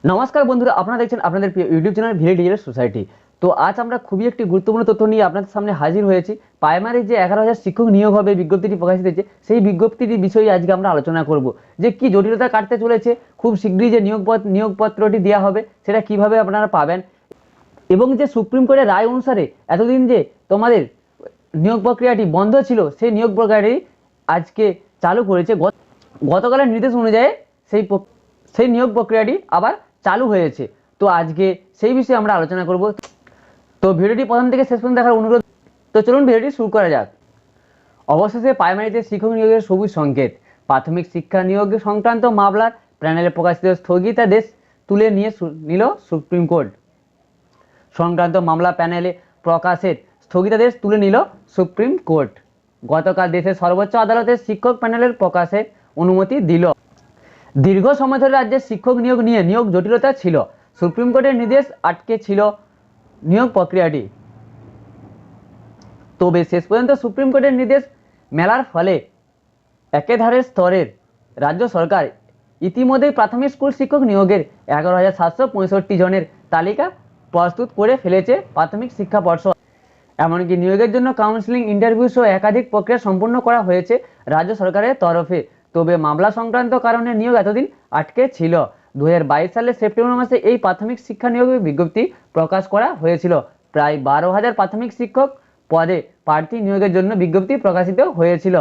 নমস্কার বন্ধুরা, আপনারা দেখছেন আপনাদের YouTube channel village digital society. তো আজ আমরা খুবই একটি গুরুত্বপূর্ণ তথ্য নিয়ে আপনাদের সামনে হাজির হয়েছি। প্রাইমারি যে 11,000 শিক্ষক নিয়োগ হবে বিজ্ঞপ্তিটি প্রকাশিত হয়েছে, সেই বিজ্ঞপ্তিটির বিষয়ে আজকে আমরা আলোচনা করব যে কি জটিলতা কাটতে চলেছে, খুব শীঘ্রই যে নিয়োগপত্রটি দেওয়া হবে সেটা কিভাবে আপনারা পাবেন, এবং যে সুপ্রিম কোর্টের রায় অনুসারে এতদিন যে তোমাদের নিয়োগ প্রক্রিয়াটি বন্ধ ছিল সেই নিয়োগ প্রক্রিয়াটি আজকে চালু করেছে। গতকালের নির্দেশ অনুযায়ী সেই নিয়োগ প্রক্রিয়াটি আবার চালু হয়েছে। তো আজকে সেই বিষয়ে আমরা আলোচনা করব। তো ভিডিওটি প্রথম থেকে শেষ পর্যন্ত দেখার অনুরোধ। তো চলুন ভিডিওটি শুরু করা যাক। অবশেষে প্রাইমারিতে শিক্ষক নিয়োগের সবুজ সংকেত। প্রাথমিক শিক্ষা নিয়োগ সংক্রান্ত মামলার প্যানেলে প্রকাশিত স্থগিতাদেশ তুলে নিল সুপ্রিম কোর্ট। সংক্রান্ত মামলা প্যানেলে প্রকাশের স্থগিতাদেশ তুলে নিল সুপ্রিম কোর্ট। গতকাল দেশের সর্বোচ্চ আদালতের শিক্ষক প্যানেলের প্রকাশের অনুমতি দিল। দীর্ঘ সময় ধরে রাজ্যের শিক্ষক নিয়োগ নিয়ে নিয়োগ জটিলতা ছিল। সুপ্রিম কোর্টের নির্দেশ আটকে ছিল নিয়োগ প্রক্রিয়াটি। তবে শেষ পর্যন্ত সুপ্রিম কোর্টের নির্দেশ মেলার ফলে একাধারে স্তরের রাজ্য সরকার ইতিমধ্যেই প্রাথমিক স্কুল শিক্ষক নিয়োগের 11,765 জনের তালিকা প্রস্তুত করে ফেলেছে প্রাথমিক শিক্ষা পর্ষদ। এমনকি নিয়োগের জন্য কাউন্সিলিং, ইন্টারভিউ সহ একাধিক প্রক্রিয়া সম্পন্ন করা হয়েছে রাজ্য সরকারের তরফে। তবে মামলা সংক্রান্ত কারণে নিয়োগ এতদিন আটকে ছিল। 2022 সালের সেপ্টেম্বর মাসে এই প্রাথমিক শিক্ষা নিয়োগের বিজ্ঞপ্তি প্রকাশ করা হয়েছিল। প্রায় 12,000 প্রাথমিক শিক্ষক পদে প্রার্থী নিয়োগের জন্য বিজ্ঞপ্তি প্রকাশিত হয়েছিল।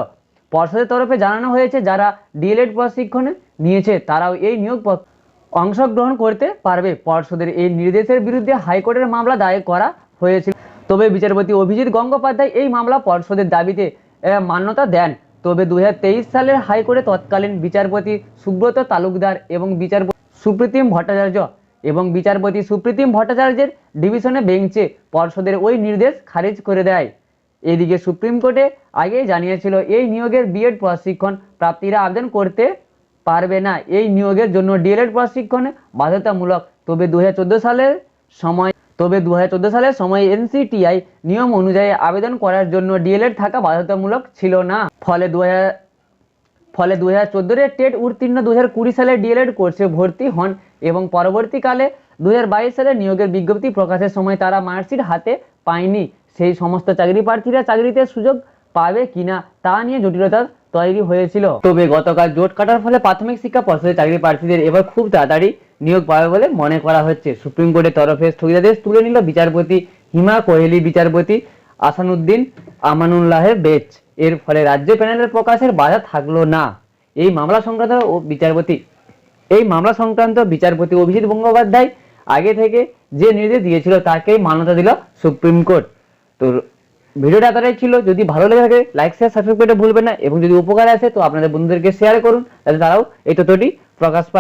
পর্ষদের তরফে জানানো হয়েছে, যারা ডিএলএড প্রশিক্ষণ নিয়েছে তারাও এই নিয়োগ অংশগ্রহণ করতে পারবে। পর্ষদের এই নির্দেশের বিরুদ্ধে হাইকোর্টের মামলা দায়ের করা হয়েছিল। তবে বিচারপতি অভিজিৎ গঙ্গোপাধ্যায় এই মামলা পর্ষদের দাবিতে মান্যতা দেন। তবে 2023 সালের হাইকোর্টে তৎকালীন বিচারপতি সুব্রত তালুকদার এবং বিচারপতি সুপ্রীতিম ভট্টাচার্যের ডিভিশনে বেঞ্চে পর্ষদের ওই নির্দেশ খারিজ করে দেয়। এদিকে সুপ্রিম কোর্টে আগেই জানিয়েছিল এই নিয়োগের বিএড প্রশিক্ষণ প্রাপ্তিরা আবেদন করতে পারবে না। এই নিয়োগের জন্য ডিএলএড প্রশিক্ষণ বাধ্যতামূলক। তবে 2014 সালের সময় এনসিটিআই নিয়ম অনুযায়ী আবেদন করার জন্য ডিএলএড থাকা বাধ্যতামূলক ছিল না। ফলে 2014 টেট উত্তীর্ণ 2020 সালে ডিএলএড কোর্সে ভর্তি হন এবং পরবর্তীকালে 2022 সালে নিয়োগের বিজ্ঞপ্তি প্রকাশের সময় তারা মার্কশিট হাতে পায়নি। সেই সমস্ত চাকরি প্রার্থীরা চাকরিতে সুযোগ পাবে কিনা তা নিয়ে জটিলতা তৈরি হয়েছিল। তবে গতকাল জোট কাটার ফলে প্রাথমিক শিক্ষা পর্ষদের চাকরি প্রার্থীদের এবার খুব তাড়াতাড়ি নিয়োগ পাবে বলে মনে করা হচ্ছে। সুপ্রিম কোর্টের তরফে স্থগিতাদেশ তুলে নিল বিচারপতি হিমা কোহেলি, বিচারপতি আসানুদ্দিন আমানুল্লাহের বেঞ্চ। এর ফলে রাজ্য প্যানেলের প্রকাশের বাধা থাকলো না। এই মামলা সংক্রান্ত বিচারপতি অভিজিৎ গঙ্গোপাধ্যায় আগে থেকে যে নির্দেশ দিয়েছিল তাকেই মান্যতা দিল সুপ্রিম কোর্ট। তো ভিডিওটা এতটাই ছিল। যদি ভালো লেগে থাকে লাইক, শেয়ার, সাবস্ক্রাইব করতে ভুলবেন না, এবং যদি উপকার আসে তো আপনাদের বন্ধুদেরকে শেয়ার করুন যাতে তারাও এই তথ্যটি প্রকাশ পায়।